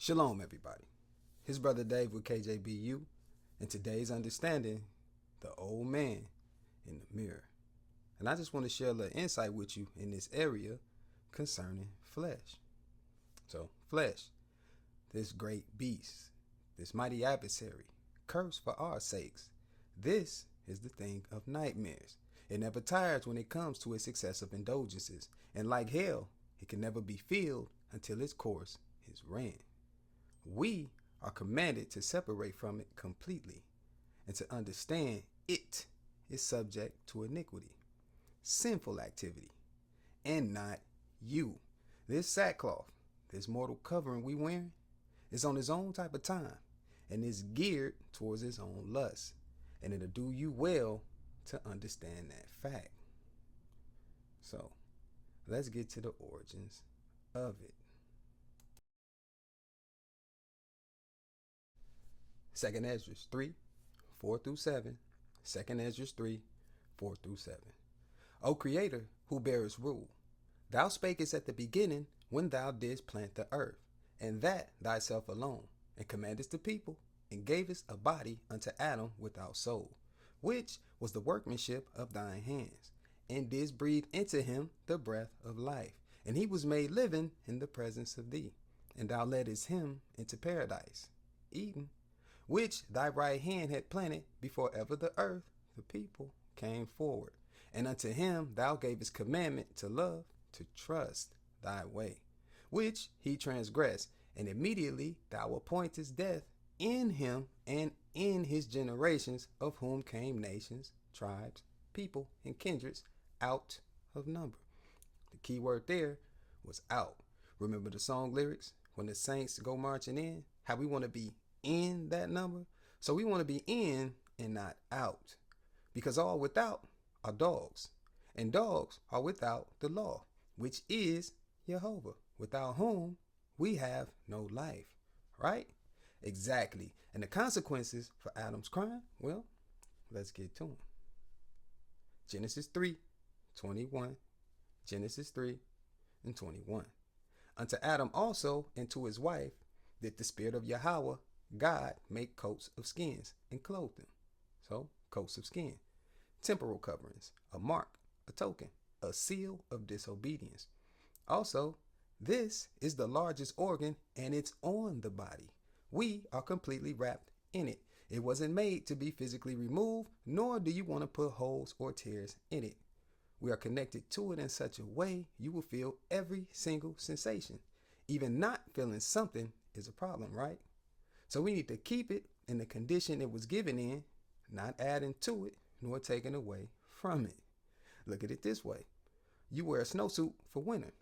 Shalom, everybody. His brother Dave with KJBU, and today's understanding, the old man in the mirror. And I just want to share a little insight with you in this area concerning flesh. So, flesh, this great beast, this mighty adversary, cursed for our sakes. This is the thing of nightmares. It never tires when it comes to its excessive indulgences, and like hell, it can never be filled until its course is ran. We are commanded to separate from it completely and to understand it is subject to iniquity, sinful activity, and not you. This sackcloth, this mortal covering we wearing, is on its own type of time and is geared towards its own lust. And it'll do you well to understand that fact. So let's get to the origins of it. 2nd Esdras 3, 4 through 7. 2nd Esdras 3, 4 through 7. O Creator, who bearest rule, thou spakest at the beginning when thou didst plant the earth, and that thyself alone, and commandest the people, and gavest a body unto Adam without soul, which was the workmanship of thine hands, and didst breathe into him the breath of life, and he was made living in the presence of thee, and thou leddest him into paradise, Eden, which thy right hand had planted before ever the earth, the people, came forward. And unto him thou gavest commandment to love, to trust thy way, which he transgressed, and immediately thou appointest death in him and in his generations, of whom came nations, tribes, people, and kindreds out of number. The key word there was out. Remember the song lyrics? When the saints go marching in, how we want to be in that number? So we want to be in and not out, because all without are dogs, and dogs are without the law, which is Jehovah, without whom we have no life, right? Exactly. And the consequences for Adam's crime, well, let's get to them. Genesis 3, 21. Genesis 3 and 21. Unto Adam also and to his wife did the spirit of Yahweh God make coats of skins and clothe them. So, coats of skin, temporal coverings, a mark, a token, a seal of disobedience. Also, this is the largest organ and it's on the body. We are completely wrapped in it. It wasn't made to be physically removed, nor do you want to put holes or tears in it. We are connected to it in such a way you will feel every single sensation. Even not feeling something is a problem, right? So we need to keep it in the condition it was given in, not adding to it, nor taking away from it. Look at it this way. You wear a snowsuit for winter.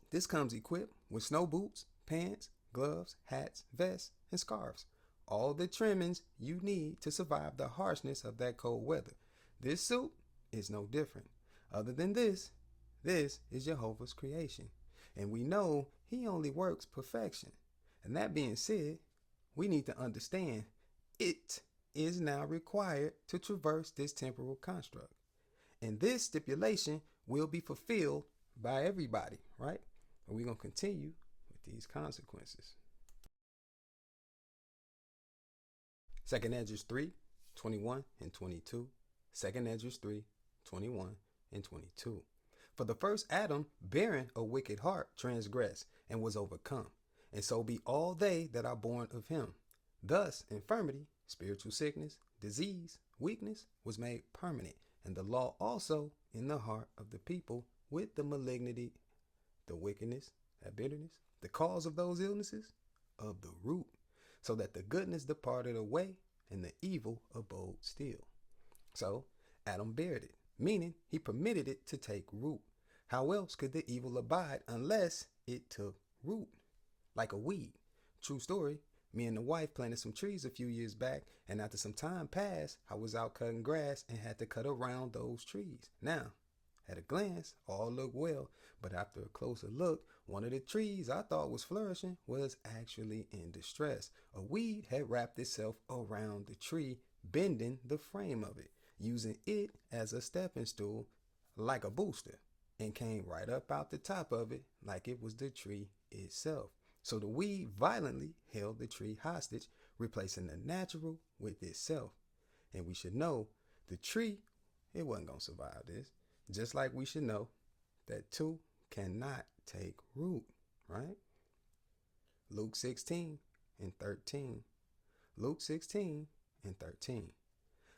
This comes equipped with snow boots, pants, gloves, hats, vests, and scarves. All the trimmings you need to survive the harshness of that cold weather. This suit is no different. Other than this is Jehovah's creation. And we know he only works perfection. And that being said, we need to understand it is now required to traverse this temporal construct. And this stipulation will be fulfilled by everybody, right? And we're going to continue with these consequences. 2nd Esdras 3, 21 and 22. 2nd Esdras 3, 21 and 22. For the first Adam, bearing a wicked heart, transgressed and was overcome. And so be all they that are born of him. Thus, infirmity, spiritual sickness, disease, weakness was made permanent, and the law also in the heart of the people with the malignity, the wickedness, that bitterness, the cause of those illnesses, of the root, so that the goodness departed away and the evil abode still. So Adam bared it, meaning he permitted it to take root. How else could the evil abide unless it took root? Like a weed. True story, me and the wife planted some trees a few years back, and after some time passed, I was out cutting grass and had to cut around those trees. Now, at a glance, all looked well, but after a closer look, one of the trees I thought was flourishing was actually in distress. A weed had wrapped itself around the tree, bending the frame of it, using it as a stepping stool like a booster, and came right up out the top of it like it was the tree itself. So the weed violently held the tree hostage, replacing the natural with itself. And we should know the tree, it wasn't going to survive this. Just like we should know that two cannot take root, right? Luke 16 and 13. Luke 16 and 13.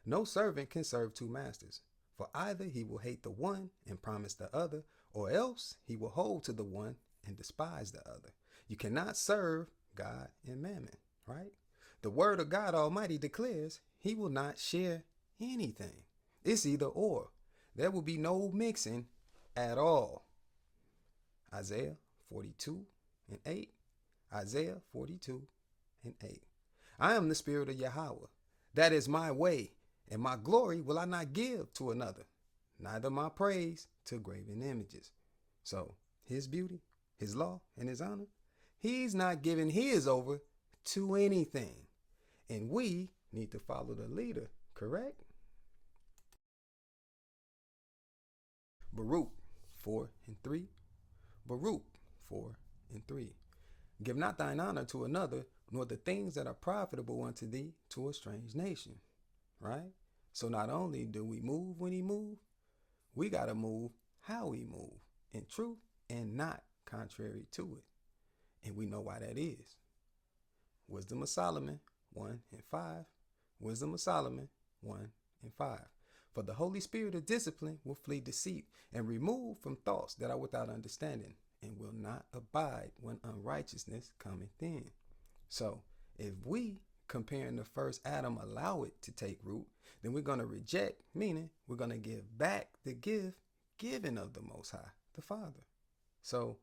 No servant can serve two masters, for either he will hate the one and promise the other, or else he will hold to the one and despise the other. You cannot serve God and mammon, right? The word of God Almighty declares he will not share anything. It's either or. There will be no mixing at all. Isaiah 42 and 8. Isaiah 42 and 8. I am the Spirit of Yahweh. That is my way, and my glory will I not give to another, neither my praise to graven images. So his beauty, his law, and his honor, he's not giving his over to anything. And we need to follow the leader, correct? Baruch 4 and 3. Baruch 4 and 3. Give not thine honor to another, nor the things that are profitable unto thee to a strange nation. Right? So not only do we move when he move, we got to move how we move in truth and not contrary to it. And we know why that is. Wisdom of Solomon 1 and 5. Wisdom of Solomon 1 and 5. For the Holy Spirit of discipline will flee deceit and remove from thoughts that are without understanding, and will not abide when unrighteousness cometh in. So if we, comparing the first Adam, allow it to take root, then we're going to reject, meaning we're going to give back the given of the Most High, the Father. So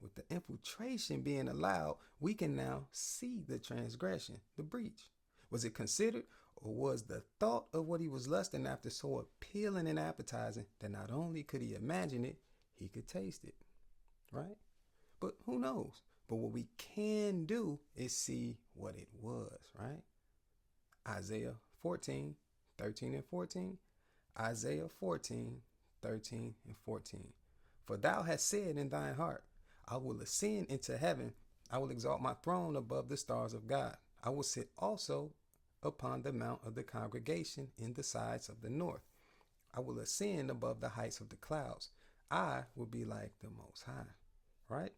with the infiltration being allowed, we can now see the transgression, the breach. Was it considered, or was the thought of what he was lusting after so appealing and appetizing that not only could he imagine it, he could taste it, right? But who knows? But what we can do is see what it was, right? Isaiah 14, 13 and 14. Isaiah 14, 13 and 14. For thou hast said in thine heart, I will ascend into heaven. I will exalt my throne above the stars of God. I will sit also upon the mount of the congregation in the sides of the north. I will ascend above the heights of the clouds. I will be like the Most High, right?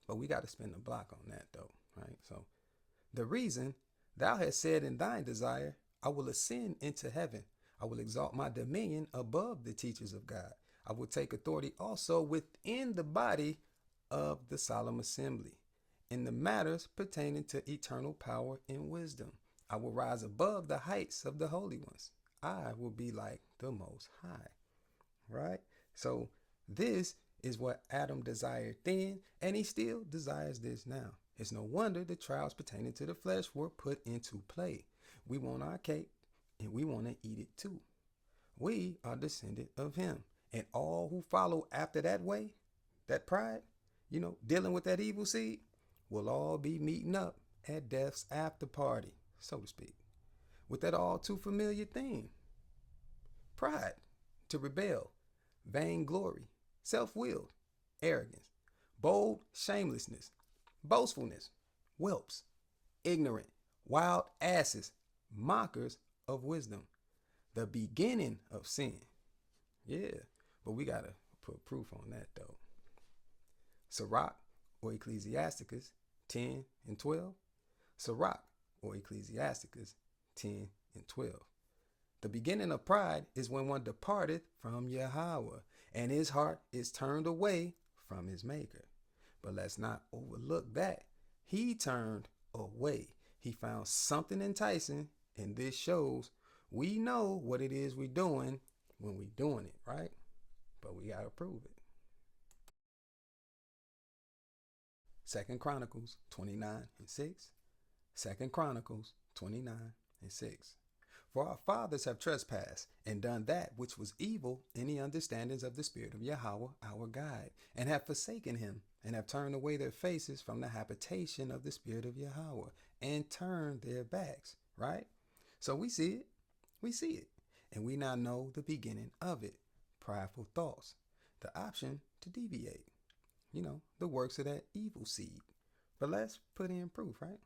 But we got to spin the block on that though, right? So the reason thou hast said in thine desire, I will ascend into heaven. I will exalt my dominion above the teachers of God. I will take authority also within the body of the solemn assembly in the matters pertaining to eternal power and wisdom. I will rise above the heights of the holy ones. I will be like the Most High, right? So this is what Adam desired then, and he still desires this now. It's no wonder the trials pertaining to the flesh were put into play. We want our cake, and we want to eat it too. We are descendant of him, and all who follow after that way, that pride, dealing with that evil seed, will all be meeting up at death's after party, so to speak, with that all too familiar theme. Pride, to rebel, vainglory, self-willed, arrogance, bold shamelessness, boastfulness, whelps, ignorant, wild asses, mockers of wisdom, the beginning of sin. Yeah, but we got to put proof on that though. Sirach or Ecclesiasticus 10 and 12. Sirach or Ecclesiasticus 10 and 12. The beginning of pride is when one departeth from Yahweh, and his heart is turned away from his maker. But let's not overlook that. He turned away. He found something enticing, and this shows we know what it is we're doing when we're doing it, right? But we got to prove it. 2 Chronicles 29 and 6. 2 Chronicles 29 and 6. For our fathers have trespassed and done that which was evil in the understandings of the Spirit of Yahweh our guide, and have forsaken him, and have turned away their faces from the habitation of the Spirit of Yahweh, and turned their backs, right? So we see it. We see it. And we now know the beginning of it. Prideful thoughts. The option to deviate. The works of that evil seed. But let's put in proof, right?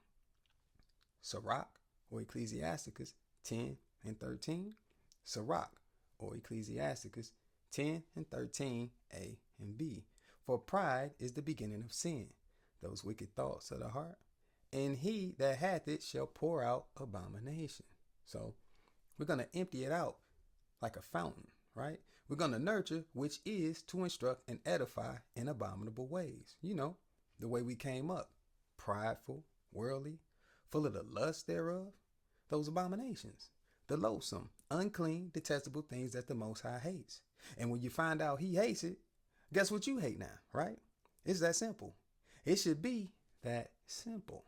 Sirach or Ecclesiasticus 10 and 13. Sirach or Ecclesiasticus 10 and 13, A and B. For pride is the beginning of sin, those wicked thoughts of the heart, and he that hath it shall pour out abomination. So we're going to empty it out like a fountain, right? We're going to nurture, which is to instruct and edify in abominable ways. You know, the way we came up, prideful, worldly, full of the lust thereof, those abominations, the loathsome, unclean, detestable things that the Most High hates. And when you find out he hates it, guess what you hate now, right? It's that simple. It should be that simple,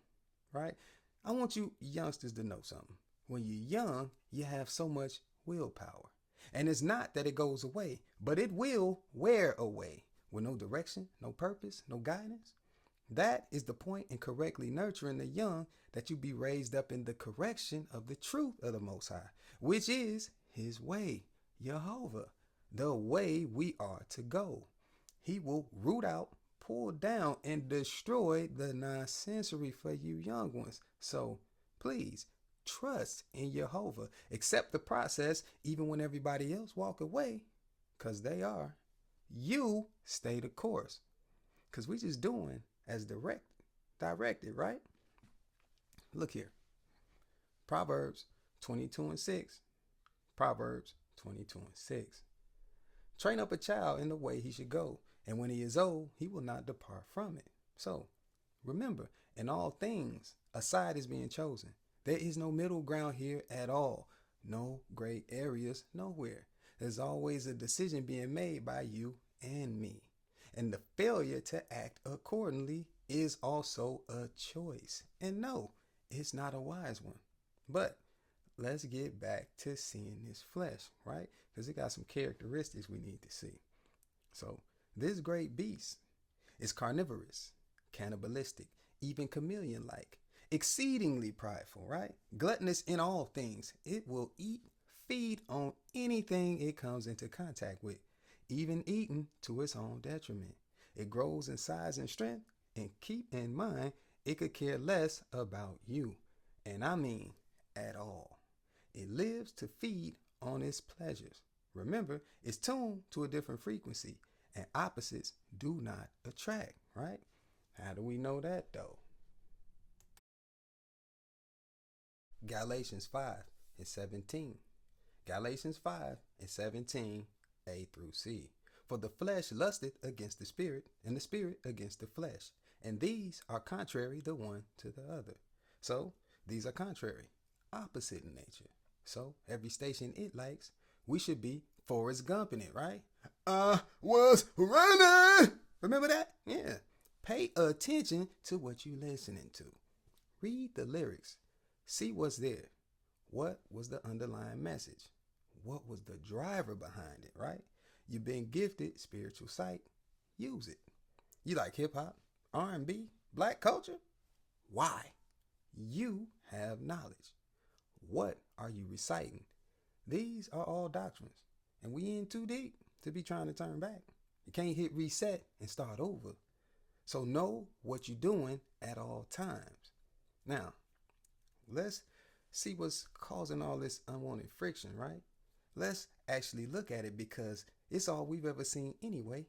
right? I want you youngsters to know something. When you're young, you have so much willpower. And it's not that it goes away, but it will wear away with no direction, no purpose, no guidance. That is the point in correctly nurturing the young, that you be raised up in the correction of the truth of the Most High, which is his way, Jehovah, the way we are to go. He will root out, pull down, and destroy the nonsensory for you young ones. So please trust in Jehovah. Accept the process even when everybody else walk away, because they are. You stay the course, because we just doing as directed, right? Look here. Proverbs 22 and 6. Proverbs 22 and 6. Train up a child in the way he should go, and when he is old, he will not depart from it. So remember, in all things, a side is being chosen. There is no middle ground here at all. No gray areas, nowhere. There's always a decision being made by you and me. And the failure to act accordingly is also a choice. And no, it's not a wise one. But let's get back to seeing this flesh, right? Because it got some characteristics we need to see. So this great beast is carnivorous, cannibalistic, even chameleon-like, exceedingly prideful, right? Gluttonous in all things. It will feed on anything it comes into contact with, even eating to its own detriment. It grows in size and strength, and keep in mind, it could care less about you. And I mean at all. It lives to feed on its pleasures. Remember, it's tuned to a different frequency, and opposites do not attract, right? How do we know that though? Galatians 5 and 17. Galatians 5 and 17, A through C. For the flesh lusteth against the spirit, and the spirit against the flesh. And these are contrary the one to the other. So these are contrary, opposite in nature. So every station it likes, we should be Forrest Gump in it, right? Was running. Remember that? Yeah. Pay attention to what you're listening to. Read the lyrics. See what's there. What was the underlying message? What was the driver behind it, right? You've been gifted spiritual sight. Use it. You like hip hop, R&B, black culture? Why? You have knowledge. What are you reciting? These are all doctrines, and we in too deep to be trying to turn back. You can't hit reset and start over. So know what you're doing at all times. Now, let's see what's causing all this unwanted friction, right? Let's actually look at it, because it's all we've ever seen anyway.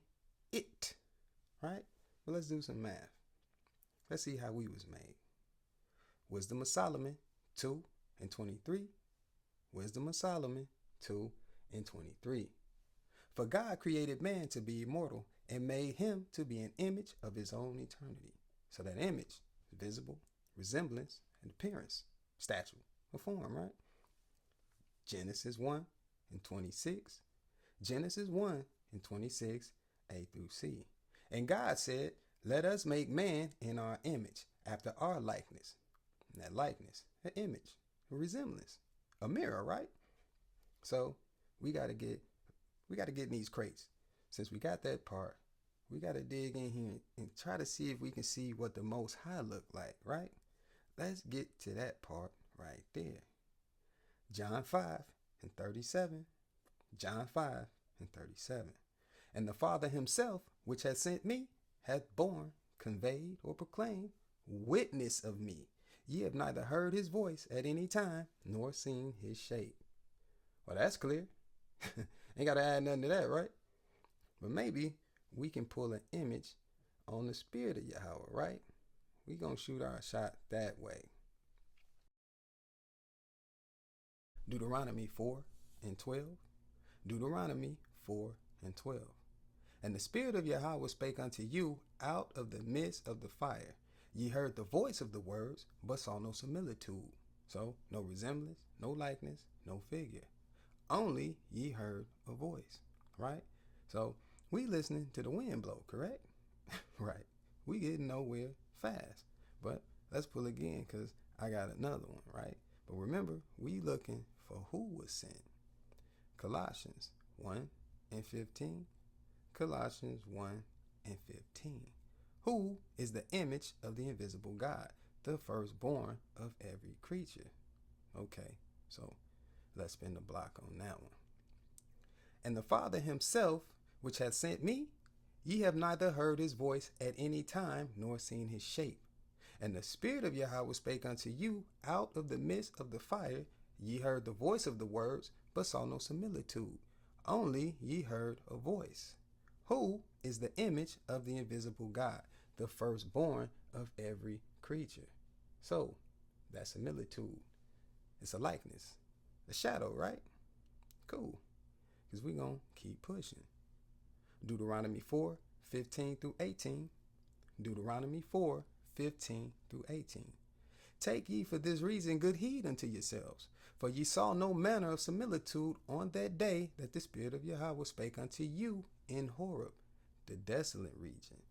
It, right? Well, let's do some math. Let's see how we was made. Wisdom of Solomon 2 and 23. Wisdom of Solomon 2 and 23. For God created man to be immortal and made him to be an image of his own eternity. So that image is visible, resemblance, and appearance, stature, or form, right? Genesis 1 and 26. Genesis 1 and 26, A through C. And God said, let us make man in our image, after our likeness. And that likeness, an image, a resemblance, a mirror, right? So we gotta get in these crates. Since we got that part, we gotta dig in here and try to see if we can see what the Most High look like, right? Let's get to that part right there. John 5 and 37. John 5 and 37. And the Father himself, which has sent me, hath borne, conveyed, or proclaimed witness of me. Ye have neither heard his voice at any time, nor seen his shape. Well, that's clear. Ain't got to add nothing to that, right? But maybe we can pull an image on the spirit of Yahweh, right? We gonna shoot our shot that way. Deuteronomy 4 and 12. Deuteronomy 4 and 12. And the spirit of Yahweh spake unto you out of the midst of the fire. Ye heard the voice of the words, but saw no similitude. So, no resemblance, no likeness, no figure. Only ye heard a voice, right? So, we listening to the wind blow, correct? Right. We getting nowhere fast. But let's pull again, because I got another one, right? But remember, we looking for who was sent. Colossians 1 and 15. Colossians 1 and 15. Who is the image of the invisible God, the firstborn of every creature? Okay, so let's spin the block on that one. And the Father himself, which hath sent me, ye have neither heard his voice at any time, nor seen his shape. And the Spirit of Yahweh spake unto you out of the midst of the fire. Ye heard the voice of the words, but saw no similitude. Only ye heard a voice. Who is the image of the invisible God, the firstborn of every creature? So, that similitude. It's a likeness. A shadow, right? Cool. Because we're going to keep pushing. Deuteronomy 4, 15 through 18. Deuteronomy 4, 15 through 18. Take ye for this reason good heed unto yourselves, for ye saw no manner of similitude on that day that the Spirit of Yahweh spake unto you in Horeb, the desolate region,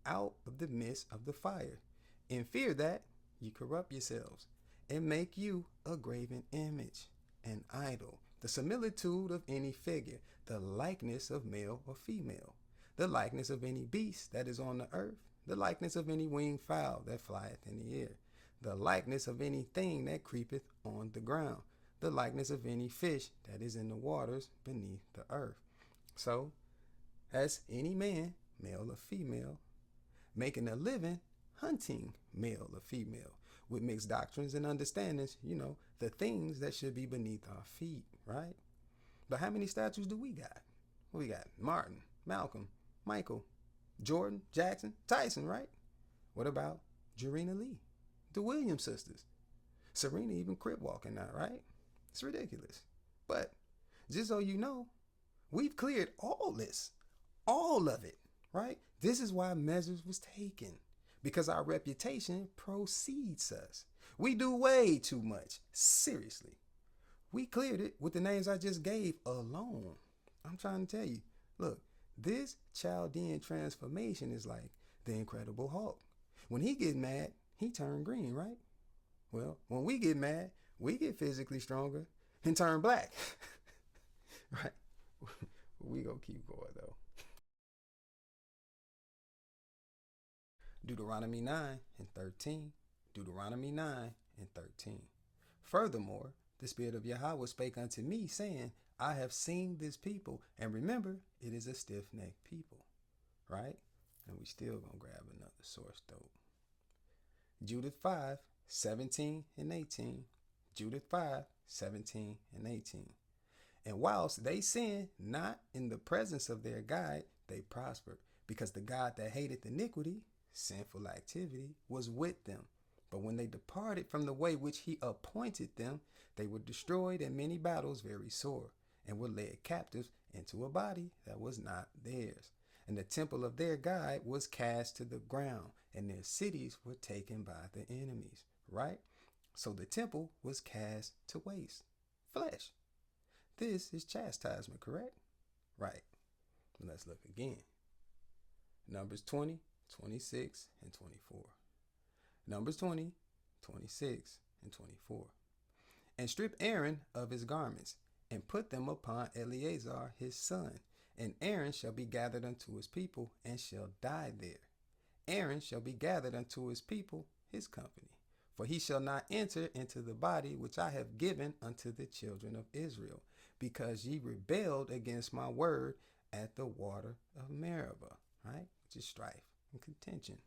out of the midst of the fire, in fear that ye corrupt yourselves, and make you a graven image, an idol, the similitude of any figure, the likeness of male or female, the likeness of any beast that is on the earth, the likeness of any winged fowl that flieth in the air, the likeness of anything that creepeth on the ground, the likeness of any fish that is in the waters beneath the earth. So, as any man, male or female, making a living hunting male or female with mixed doctrines and understandings, the things that should be beneath our feet, right? But how many statues do we got? We got Martin, Malcolm, Michael, Jordan, Jackson, Tyson, right? What about Jarena Lee, the Williams sisters? Serena even crib walking now, right? It's ridiculous. But just so you know, we've cleared all this, all of it, right? This is why measures was taken, because our reputation precedes us. We do way too much. Seriously. We cleared it with the names I just gave alone. I'm trying to tell you, look, this Chaldean transformation is like the Incredible Hulk. When he get mad, he turn green, right? Well, when we get mad, we get physically stronger and turn black. Right? We gonna keep going though. Deuteronomy 9 and 13. Deuteronomy 9 and 13. Furthermore, the Spirit of Yahweh spake unto me, saying, I have seen this people, and remember, it is a stiff-necked people. Right? And we still gonna grab another source though. Judith 5, 17 and 18. Judith 5, 17 and 18. And whilst they sinned not in the presence of their God, they prospered, because the God that hated iniquity, sinful activity, was with them. But when they departed from the way which he appointed them, they were destroyed in many battles very sore, and were led captives into a body that was not theirs. And the temple of their God was cast to the ground, and their cities were taken by the enemies. Right? So the temple was cast to waste. Flesh. This is chastisement, correct? Right. Let's look again. Numbers 20, 26, and 24. Numbers 20, 26, and 24. And strip Aaron of his garments, and put them upon Eleazar his son. And Aaron shall be gathered unto his people, and shall die there. Aaron shall be gathered unto his people, his company. For he shall not enter into the body which I have given unto the children of Israel, because ye rebelled against my word at the water of Meribah, right? Which is strife and contention.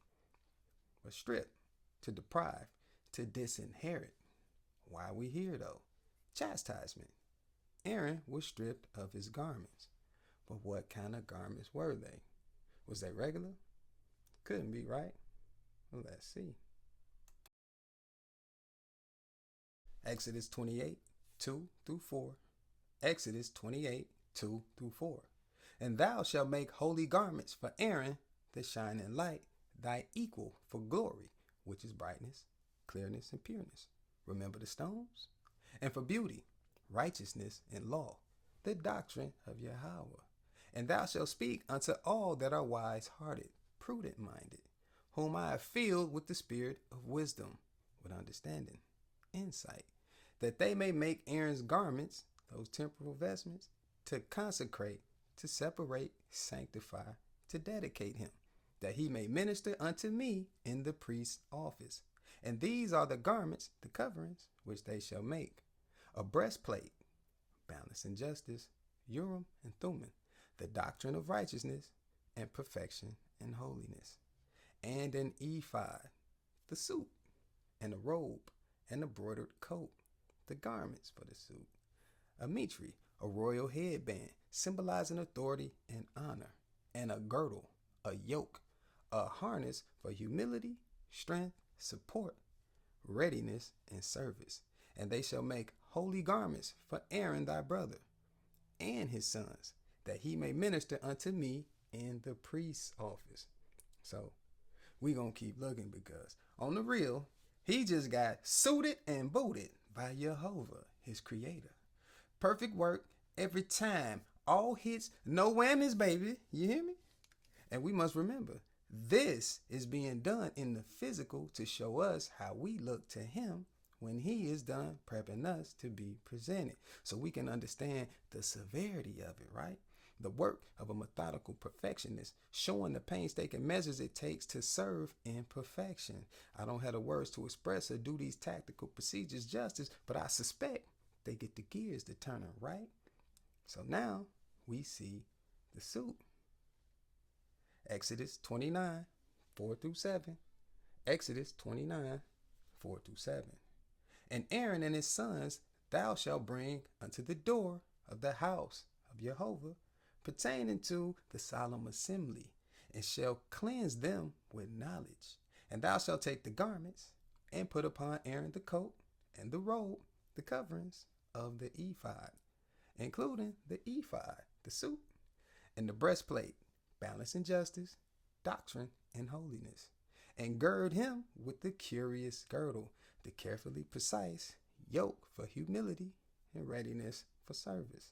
But strip. to deprive, to disinherit. Why we here though? Chastisement. Aaron was stripped of his garments. But what kind of garments were they? Was they regular? Couldn't be, right? Well, let's see. Exodus 28, 2 through 4. Exodus 28, 2 through 4. And thou shalt make holy garments for Aaron, the shining light, thy equal for glory, which is brightness, clearness, and pureness. Remember the stones? And for beauty, righteousness, and law, the doctrine of Yahweh. And thou shalt speak unto all that are wise-hearted, prudent-minded, whom I have filled with the spirit of wisdom, with understanding, insight, that they may make Aaron's garments, those temporal vestments, to consecrate, to separate, sanctify, to dedicate him, that he may minister unto me in the priest's office. And these are the garments, the coverings, which they shall make: a breastplate, balance and justice, Urim and Thummim, the doctrine of righteousness, and perfection and holiness, and an ephod, the suit, and a robe, and a broidered coat, the garments for the suit, a mitre, a royal headband, symbolizing authority and honor, and a girdle, a yoke, a harness for humility, strength, support, readiness, and service. And they shall make holy garments for Aaron thy brother, and his sons, that he may minister unto me in the priest's office. So we gonna keep looking, because on the real, he just got suited and booted by Jehovah, his creator. Perfect work every time. All hits, no whammies, baby. You hear me? And we must remember, this is being done in the physical to show us how we look to him when he is done prepping us to be presented, so we can understand the severity of it, right? The work of a methodical perfectionist, showing the painstaking measures it takes to serve in perfection. I don't have the words to express or do these tactical procedures justice, but I suspect they get the gears to turning, right? So now we see the suit. Exodus 29, 4 through 7. Exodus 29, 4 through 7. And Aaron and his sons thou shalt bring unto the door of the house of Jehovah, pertaining to the solemn assembly, and shall cleanse them with knowledge. And thou shalt take the garments, and put upon Aaron the coat, and the robe, the coverings of the ephod, including the ephod, the suit, and the breastplate, balance and justice, doctrine and holiness, and gird him with the curious girdle, the carefully precise yoke for humility and readiness for service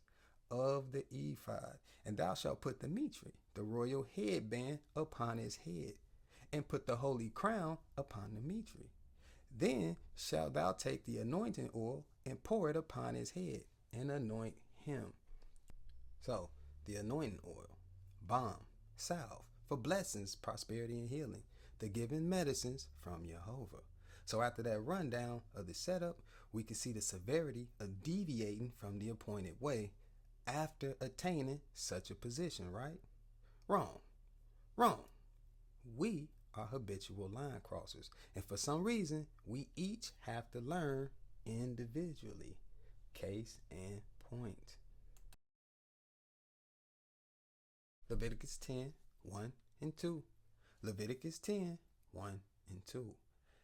of the ephod. And thou shalt put the mitre, the royal headband, upon his head, and put the holy crown upon the mitre. Then shalt thou take the anointing oil and pour it upon his head, and anoint him. So, the anointing oil, balm, salve, for blessings, prosperity, and healing, the given medicines from Jehovah. So after that rundown of the setup, we can see the severity of deviating from the appointed way after attaining such a position, right? Wrong. Wrong. We are habitual line crossers, and for some reason, we each have to learn individually. Case in point. Leviticus 10, 1 and 2. Leviticus 10, 1 and 2.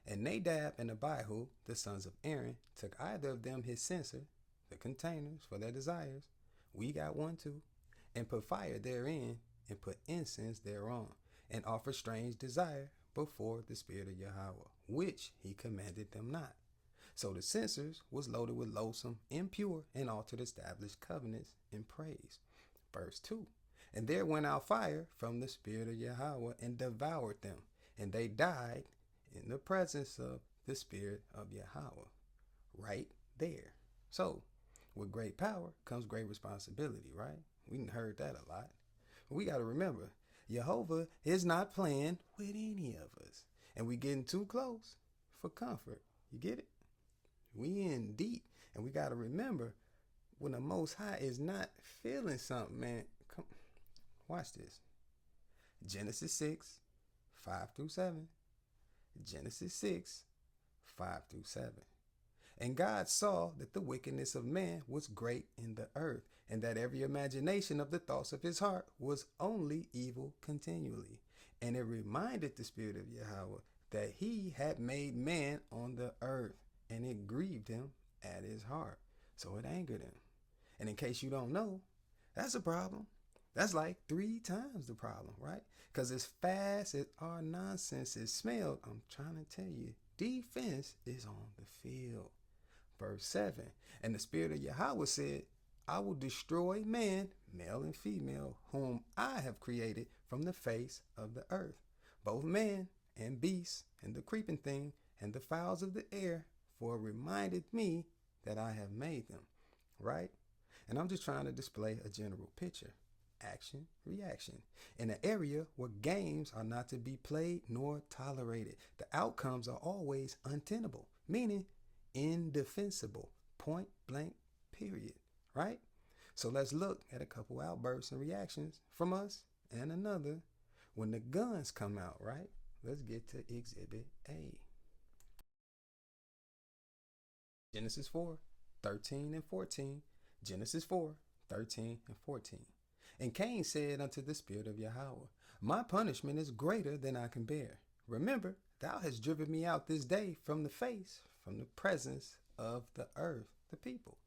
And Nadab and Abihu, the sons of Aaron, took either of them his censer, the containers for their desires, we got one too, and put fire therein, and put incense thereon, and offer strange desire before the spirit of Yahweh, which he commanded them not. So the censers was loaded with loathsome, impure, and altered established covenants and praise. Verse 2. And there went out fire from the spirit of Yahweh and devoured them, and they died in the presence of the spirit of Yahweh. Right there. So, with great power comes great responsibility, right? We heard that a lot. We got to remember, Jehovah is not playing with any of us. And we getting too close for comfort. You get it? We in deep. And we got to remember, when the Most High is not feeling something, man, come, watch this. Genesis 6, 5 through 7. Genesis 6, 5 through 7. And God saw that the wickedness of man was great in the earth, and that every imagination of the thoughts of his heart was only evil continually. And it reminded the Spirit of Yahweh that he had made man on the earth, and it grieved him at his heart. So it angered him. And in case you don't know, that's a problem. That's like 3 times the problem, right? Because as fast as our nonsense is smelled, I'm trying to tell you, defense is on the field. Verse 7, and the Spirit of Yahweh said, I will destroy man, male and female, whom I have created from the face of the earth, both man and beast, and the creeping thing, and the fowls of the air, for it reminded me that I have made them, right? And I'm just trying to display a general picture. Action, reaction, in an area where games are not to be played nor tolerated. The outcomes are always untenable, meaning indefensible, point blank, period, right? So let's look at a couple outbursts and reactions from us and another when the guns come out, right? Let's get to Exhibit A. Genesis 4, 13 and 14. Genesis 4, 13 and 14. And Cain said unto the Spirit of Yahweh, my punishment is greater than I can bear. Remember, thou hast driven me out this day from the presence of the earth, the people.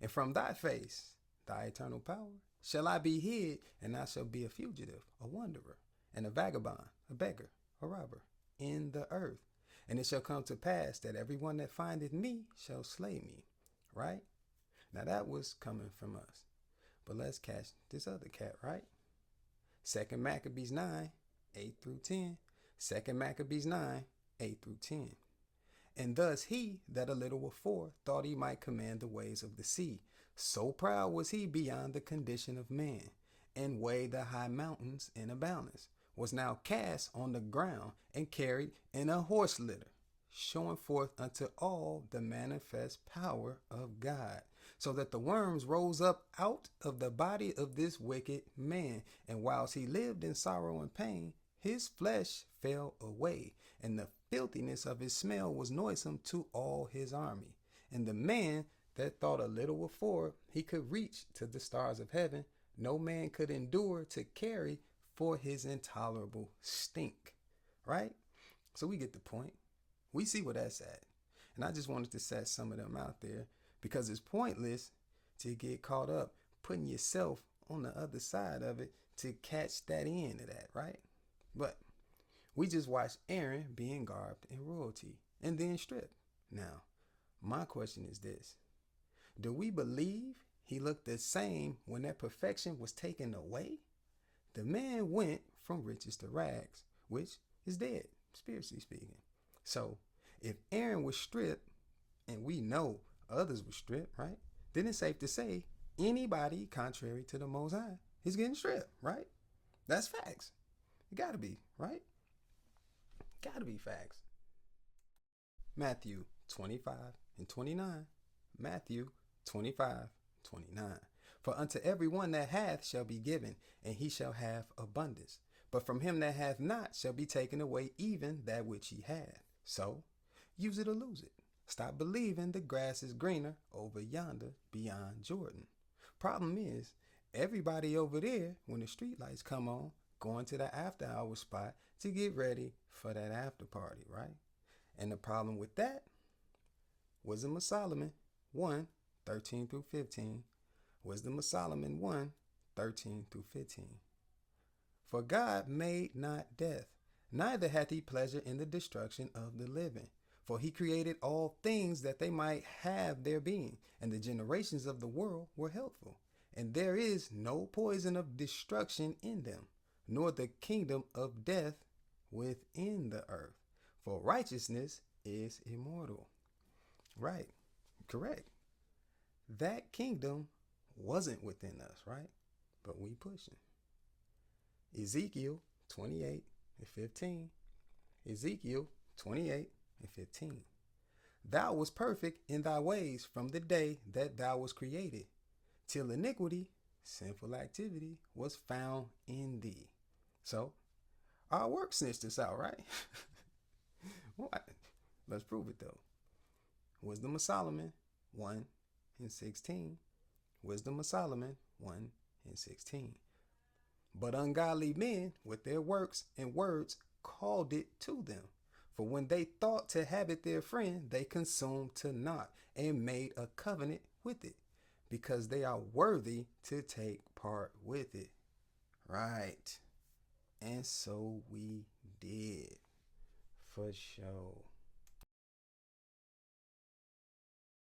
And from thy face, thy eternal power, shall I be hid, and I shall be a fugitive, a wanderer, and a vagabond, a beggar, a robber, in the earth. And it shall come to pass that everyone that findeth me shall slay me. Right? Now that was coming from us. But let's catch this other cat, right? 2 Maccabees 9, 8 through 10. 2 Maccabees 9, 8 through 10. And thus he that a little before thought he might command the ways of the sea. So proud was he beyond the condition of man, and weighed the high mountains in a balance, was now cast on the ground and carried in a horse litter, showing forth unto all the manifest power of God, so that the worms rose up out of the body of this wicked man. And whilst he lived in sorrow and pain, his flesh fell away, and the filthiness of his smell was noisome to all his army. And the man that thought a little before he could reach to the stars of heaven, no man could endure to carry for his intolerable stink. Right? So we get the point. We see where that's at. And I just wanted to set some of them out there because it's pointless to get caught up putting yourself on the other side of it to catch that end of that, right? But we just watched Aaron being garbed in royalty and then stripped. Now, my question is this. Do we believe he looked the same when that perfection was taken away? The man went from riches to rags, which is dead, spiritually speaking. So if Aaron was stripped, and we know others were stripped, right? Then it's safe to say anybody contrary to the Most High is getting stripped, right? That's facts. It gotta be, right? Gotta be facts. Matthew 25 and 29. Matthew 25, 29. For unto every one that hath shall be given, and he shall have abundance. But from him that hath not shall be taken away even that which he hath. So, use it or lose it. Stop believing the grass is greener over yonder beyond Jordan. Problem is, everybody over there, when the street lights come on, going to the after hour spot to get ready for that after party, right? And the problem with that, Wisdom of Solomon 1, 13 through 15. Wisdom of Solomon 1, 13 through 15. For God made not death, neither hath he pleasure in the destruction of the living. For he created all things that they might have their being, and the generations of the world were healthful. And there is no poison of destruction in them, nor the kingdom of death within the earth. For righteousness is immortal. Right, correct. That kingdom wasn't within us, right? But we pushing. Ezekiel 28 and 15. Ezekiel 28 and 15. Thou wast perfect in thy ways from the day that thou was created, till iniquity, sinful activity, was found in thee. So, our work snitched us out, right? What? Let's prove it though. Wisdom of Solomon 1 and 16. Wisdom of Solomon 1 and 16. But ungodly men with their works and words called it to them. For when they thought to have it their friend, they consumed to naught and made a covenant with it, because they are worthy to take part with it. Right. And so we did. For sure.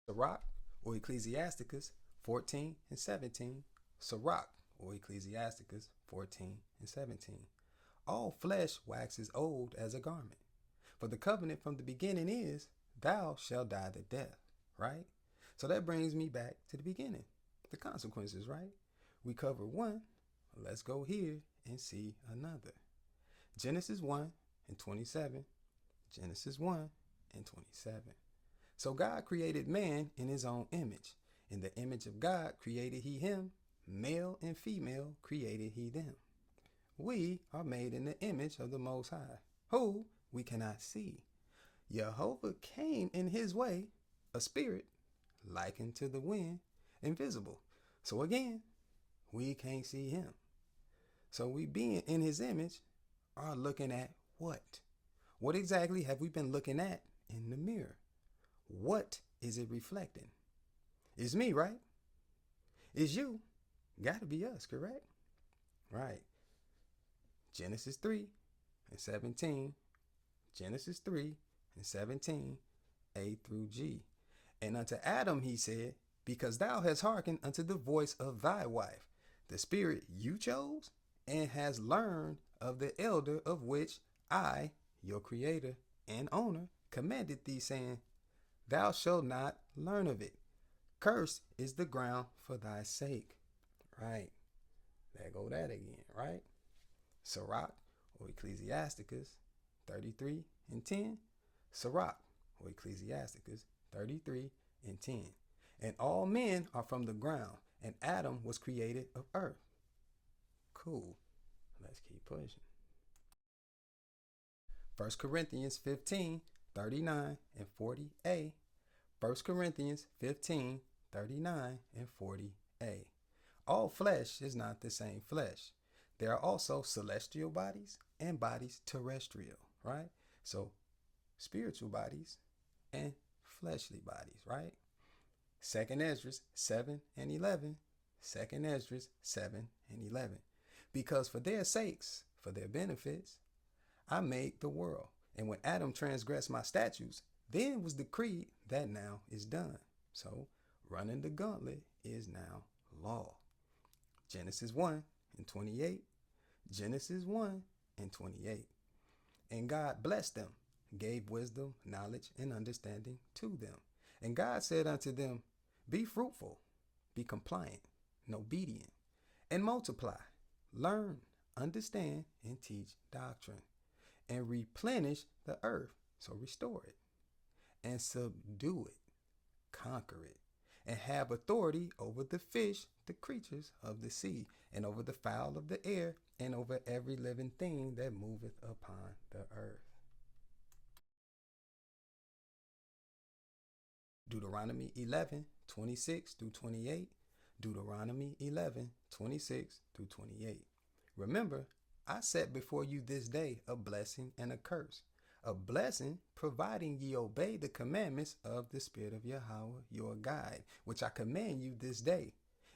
Sirach or Ecclesiasticus 14 and 17. Sirach or Ecclesiasticus 14 and 17. All flesh waxes old as a garment. For the covenant from the beginning is, thou shalt die the death, right? So that brings me back to the beginning, the consequences, right? We covered one. Let's go here and see another. Genesis 1 and 27. Genesis 1 and 27. So God created man in his own image. In the image of God created he him. Male and female created he them. We are made in the image of the Most High, who we cannot see. Jehovah came in his way, a spirit, likened to the wind, invisible. So again, we can't see him. So we being in his image are looking at what? What exactly have we been looking at in the mirror? What is it reflecting? It's me, right? It's you. Gotta be us, correct? Right. Genesis 3 and 17. Genesis 3 and 17, A through G. And unto Adam he said, because thou hast hearkened unto the voice of thy wife, the spirit you chose, and hast learned of the elder, of which I, your creator and owner, commanded thee, saying, thou shalt not learn of it. Cursed is the ground for thy sake. Right. There go that again, right? Sirach or Ecclesiasticus 33 and 10. Sirach or Ecclesiasticus 33 and 10. And all men are from the ground, and Adam was created of earth. Cool. Let's keep pushing. 1 Corinthians 15, 39 and 40a. 1 Corinthians 15, 39 and 40a. All flesh is not the same flesh. There are also celestial bodies and bodies terrestrial, right? So spiritual bodies and fleshly bodies, right? 2nd Esdras 7 and 11. 2nd Esdras 7 and 11. Because for their sakes, for their benefits, I made the world. And when Adam transgressed my statutes, then was decreed that now is done. So running the gauntlet is now law. Genesis 1 and 28. Genesis 1 and 28. And God blessed them, gave wisdom, knowledge, and understanding to them. And God said unto them, be fruitful, be compliant and obedient, and multiply, learn, understand, and teach doctrine, and replenish the earth, so restore it, and subdue it, conquer it, and have authority over the fish, the creatures of the sea, and over the fowl of the air, and over every living thing that moveth upon the earth. Deuteronomy 11, 26 through 28. Deuteronomy 11, 26 through 28. Remember, I set before you this day a blessing and a curse. A blessing, providing ye obey the commandments of the Spirit of Yahweh, your guide, which I command you this day.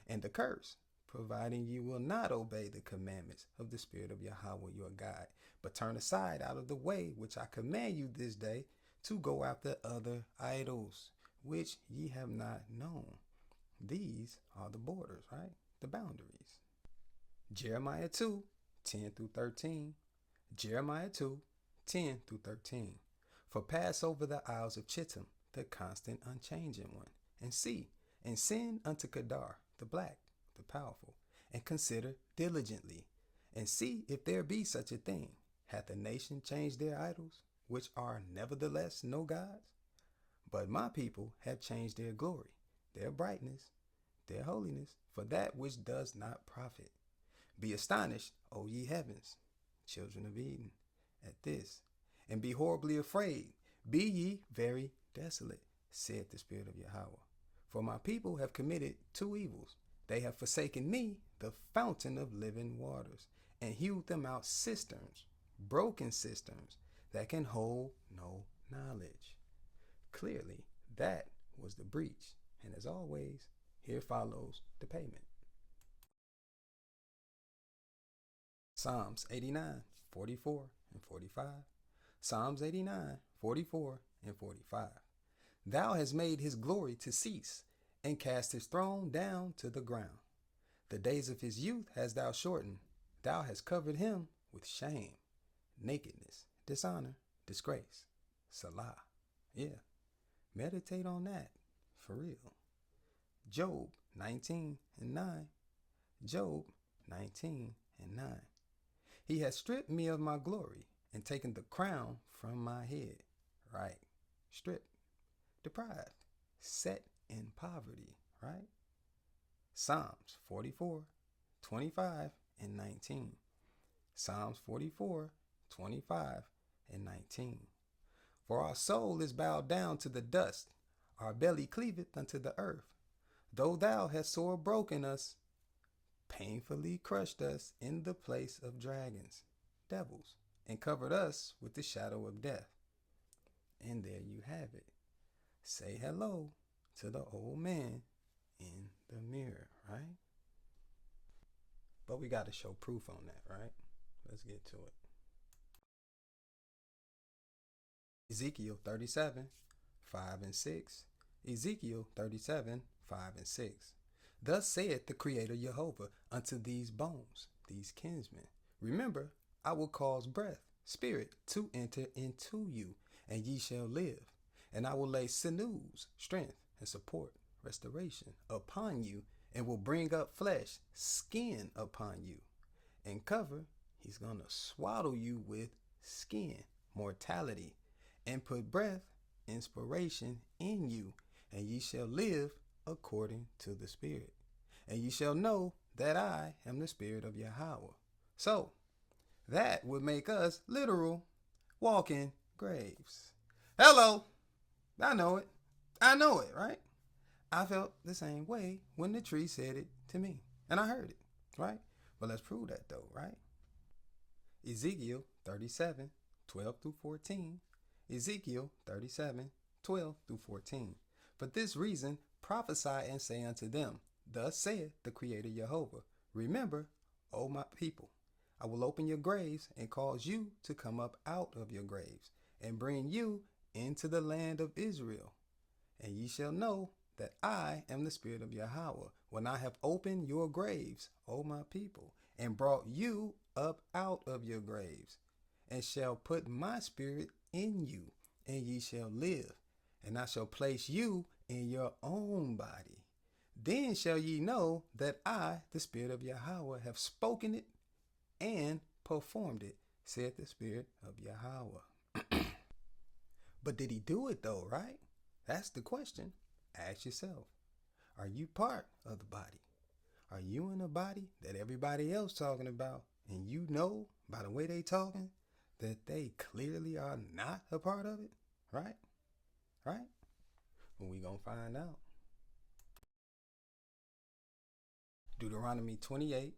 And a curse, providing you will not obey the commandments of the Spirit of Yahweh, your guide, but turn aside out of the way which I command you this day to go after other idols, which ye have not known. These are the borders, right? The boundaries. Jeremiah 2, 10 through 13. Jeremiah 2, 10 through 13. For pass over the isles of Chittim, the constant unchanging one, and see, and send unto Kedar, the black, the powerful, and consider diligently, and see if there be such a thing. Hath a nation changed their idols, which are nevertheless no gods? But my people have changed their glory, their brightness, their holiness, for that which does not profit. Be astonished, O ye heavens, children of Eden, at this, and be horribly afraid. Be ye very desolate, said the Spirit of Yahweh. For my people have committed two evils. They have forsaken me, the fountain of living waters, and hewed them out cisterns, broken cisterns, that can hold no knowledge. Clearly, that was the breach. And as always, here follows the payment. Psalms 89, 44, and 45. Psalms 89, 44, and 45. Thou hast made his glory to cease, and cast his throne down to the ground. The days of his youth hast thou shortened. Thou hast covered him with shame, nakedness, dishonor, disgrace. Salah. Yeah, meditate on that, for real. Job 19 and 9. Job 19 and 9. He has stripped me of my glory and taken the crown from my head. Right. Stripped, deprived, set in poverty. Right. Psalms 44, 25 and 19. Psalms 44, 25 and 19. For our soul is bowed down to the dust, our belly cleaveth unto the earth. Though thou hast sore broken us, painfully crushed us in the place of dragons, devils, and covered us with the shadow of death. And there you have it. Say hello to the old man in the mirror, right? But we got to show proof on that, right? Let's get to it. Ezekiel 37, 5 and 6. Ezekiel 37, 5 and 6. Thus saith the Creator Jehovah unto these bones, these kinsmen. Remember, I will cause breath, spirit, to enter into you, and ye shall live. And I will lay sinews, strength, and support, restoration, upon you, and will bring up flesh, skin upon you. And cover, he's going to swaddle you with skin, mortality, and put breath, inspiration, in you, and ye shall live according to the Spirit. And ye shall know that I am the Spirit of Yahweh. So, that would make us literal walking graves. Hello! I know it. I know it, right? I felt the same way when the tree said it to me. And I heard it, right? But let's prove that though, right? Ezekiel 37, 12 through 14. Ezekiel 37, 12 through 14. For this reason, prophesy and say unto them, Thus saith the Creator Jehovah, Remember, O my people, I will open your graves and cause you to come up out of your graves, and bring you into the land of Israel. And ye shall know that I am the Spirit of Yahweh, when I have opened your graves, O my people, and brought you up out of your graves, and shall put my spirit in you, and ye shall live, and I shall place you in your own body. Then shall ye know that I, the Spirit of Yahweh, have spoken it and performed it, said the Spirit of Yahweh. But did he do it though, right? That's the question. Ask yourself, are you part of the body? Are you in a body that everybody else talking about, and you know by the way they talking that they clearly are not a part of it? Right? Right? Well, we gonna find out. Deuteronomy 28,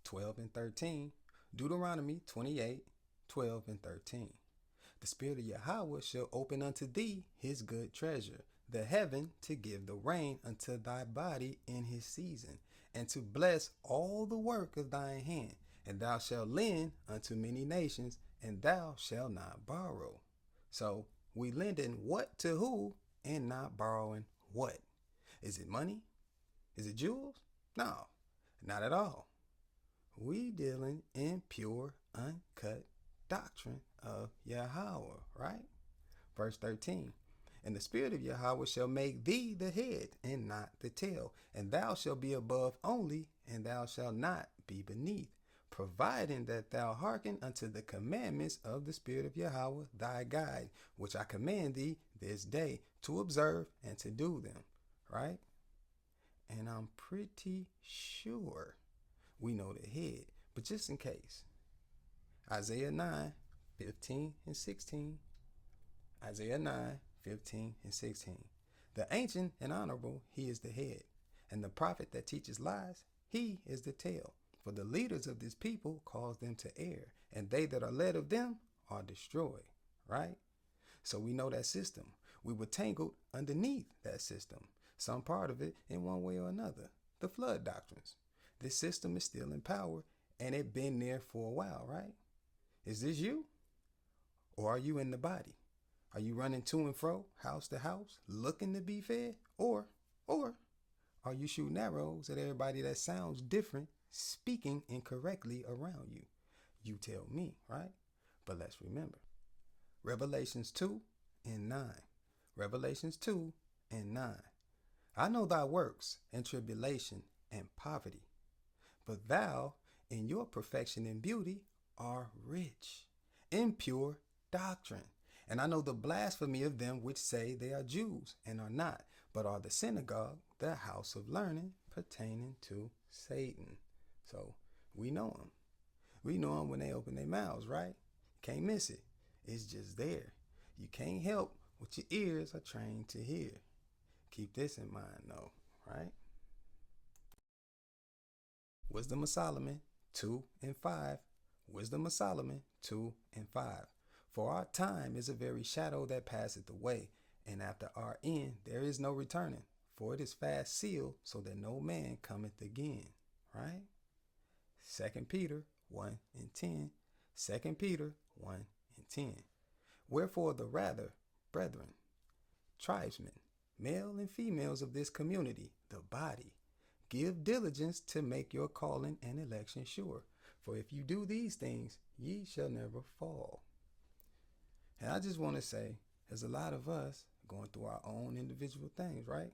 12 and 13. Deuteronomy 28, 12 and 13. The Spirit of Yahweh shall open unto thee his good treasure, the heaven, to give the rain unto thy body in his season, and to bless all the work of thine hand. And thou shalt lend unto many nations, and thou shalt not borrow. So we lending what to who and not borrowing what? Is it money? Is it jewels? No, not at all. We dealing in pure, uncut doctrine of Yahweh, right? Verse 13. And the Spirit of Yahweh shall make thee the head and not the tail, and thou shalt be above only, and thou shalt not be beneath, providing that thou hearken unto the commandments of the Spirit of Yahweh thy guide, which I command thee this day to observe and to do them, right? And I'm pretty sure we know the head, but just in case, Isaiah 9, 15 and 16. Isaiah 9, 15 and 16. The ancient and honorable, he is the head, and the prophet that teaches lies, he is the tail. For the leaders of this people cause them to err, and they that are led of them are destroyed. Right? So we know that system. We were tangled underneath that system, some part of it in one way or another. The flood doctrines. This system is still in power, and it been there for a while, right? Is this you? Or are you in the body? Are you running to and fro, house to house, looking to be fed? Or are you shooting arrows at everybody that sounds different, speaking incorrectly around you? You tell me, right? But let's remember. Revelations 2 and 9. Revelations 2 and 9. I know thy works and tribulation and poverty, but thou in your perfection and beauty are rich in pure doctrine. And I know the blasphemy of them which say they are Jews and are not, but are the synagogue, the house of learning, pertaining to Satan. So we know them. We know them when they open their mouths, right? Can't miss it. It's just there. You can't help what your ears are trained to hear. Keep this in mind, though, right? Wisdom of Solomon 2 and 5. Wisdom of Solomon 2 and 5. For our time is a very shadow that passeth away, and after our end there is no returning. For it is fast sealed, so that no man cometh again. Right? 2 Peter 1 and 10. 2 Peter 1 and 10. Wherefore the rather, brethren, tribesmen, male and females of this community, the body, give diligence to make your calling and election sure. For if you do these things, ye shall never fall. And I just want to say, there's a lot of us going through our own individual things, right?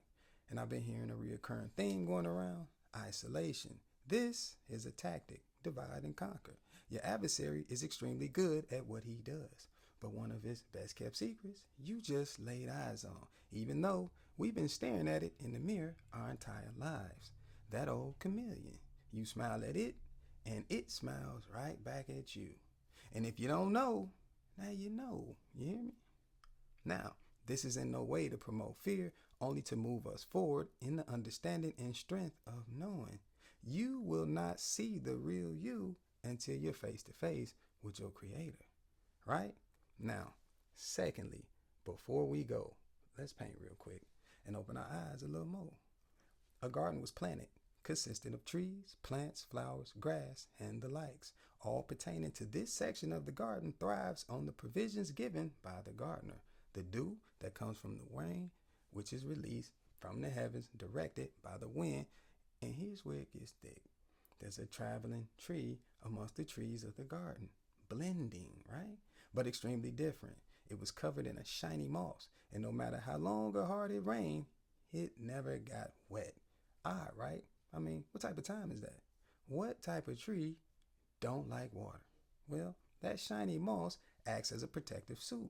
And I've been hearing a reoccurring theme going around, isolation. This is a tactic, divide and conquer. Your adversary is extremely good at what he does. But one of his best kept secrets, you just laid eyes on, even though we've been staring at it in the mirror our entire lives. That old chameleon. You smile at it, and it smiles right back at you. And if you don't know, now you know. You hear me? Now, this is in no way to promote fear, only to move us forward in the understanding and strength of knowing. You will not see the real you until you're face to face with your creator. Right? Now, secondly, before we go, let's paint real quick and open our eyes a little more. A garden was planted, consisting of trees, plants, flowers, grass, and the likes. All pertaining to this section of the garden thrives on the provisions given by the gardener. The dew that comes from the rain, which is released from the heavens, directed by the wind. And here's where it gets thick. There's a traveling tree amongst the trees of the garden, blending, right? But extremely different. It was covered in a shiny moss, and no matter how long or hard it rained, it never got wet. Odd, right? I mean, what type of time is that? What type of tree don't like water? Well, that shiny moss acts as a protective suit.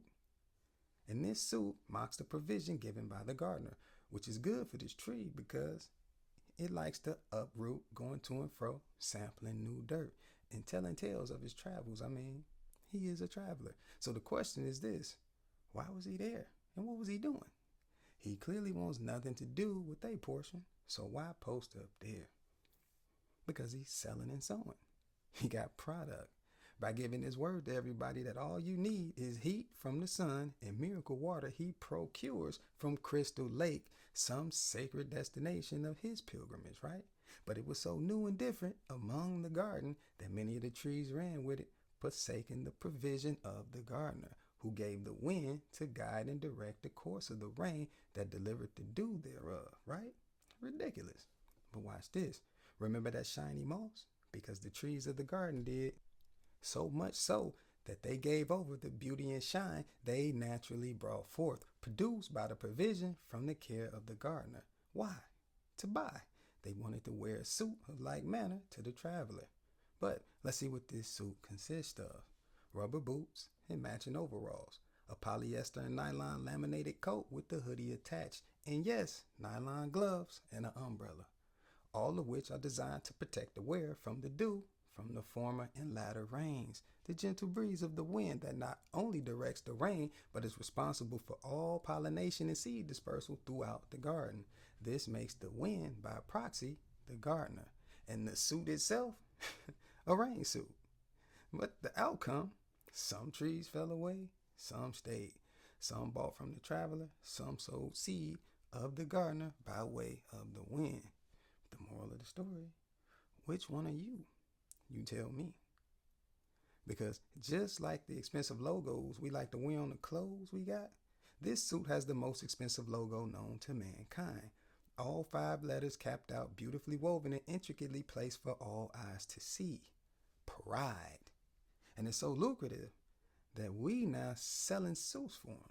And this suit mocks the provision given by the gardener, which is good for this tree because it likes to uproot, going to and fro, sampling new dirt, and telling tales of his travels. I mean, he is a traveler. So the question is this: why was he there? And what was he doing? He clearly wants nothing to do with a portion, so why post up there? Because he's selling and sowing. He got product. By giving his word to everybody that all you need is heat from the sun and miracle water he procures from Crystal Lake, some sacred destination of his pilgrimage, right? But it was so new and different among the garden that many of the trees ran with it, forsaking the provision of the gardener, who gave the wind to guide and direct the course of the rain that delivered the dew thereof, right? Ridiculous. But watch this. Remember that shiny moss? Because the trees of the garden did. So much so that they gave over the beauty and shine they naturally brought forth, produced by the provision from the care of the gardener. Why? To buy. They wanted to wear a suit of like manner to the traveler. But let's see what this suit consists of. Rubber boots and matching overalls, a polyester and nylon laminated coat with the hoodie attached, and yes, nylon gloves and an umbrella, all of which are designed to protect the wearer from the dew from the former and latter rains, the gentle breeze of the wind that not only directs the rain, but is responsible for all pollination and seed dispersal throughout the garden. This makes the wind, by proxy, the gardener, and the suit itself, a rain suit. But the outcome, some trees fell away, some stayed. Some bought from the traveler, some sowed seed of the gardener by way of the wind. The moral of the story, which one are you? You tell me. Because just like the expensive logos we like to wear on the clothes we got, this suit has the most expensive logo known to mankind. All 5 letters capped out, beautifully woven and intricately placed for all eyes to see. Pride. And it's so lucrative that we now selling suits for them,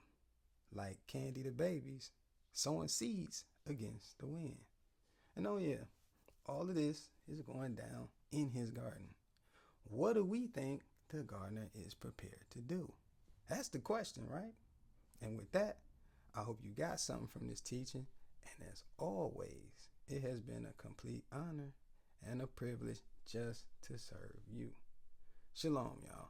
like Candy the babies, sowing seeds against the wind. And oh yeah, all of this is going down in his garden. What do we think the gardener is prepared to do? That's the question, right? And with that, I hope you got something from this teaching. And as always, it has been a complete honor and a privilege just to serve you. Shalom, y'all.